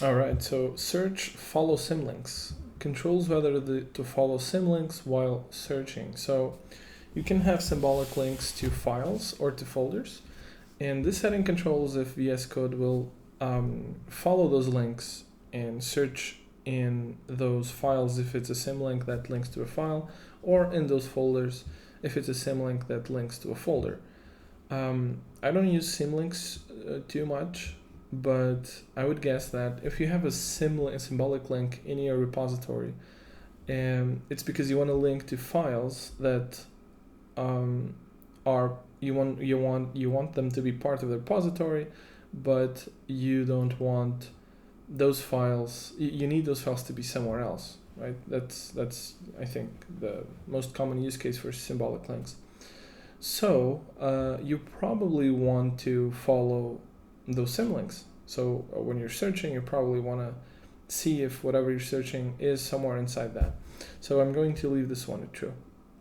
All right, so search follow symlinks controls whether to follow symlinks while searching. So you can have symbolic links to files or to folders, and this setting controls if VS Code will follow those links and search in those files if it's a symlink that links to a file, or in those folders if it's a symlink that links to a folder. I don't use symlinks too much, but I would guess that if you have a symbolic link in your repository, it's because you want to link to files that are you want them to be part of the repository, but you don't want those files. You need those files to be somewhere else, right? That's I think the most common use case for symbolic links. So you probably want to follow those symlinks. So when you're searching, you probably want to see if whatever you're searching is somewhere inside that. So I'm going to leave this one at true.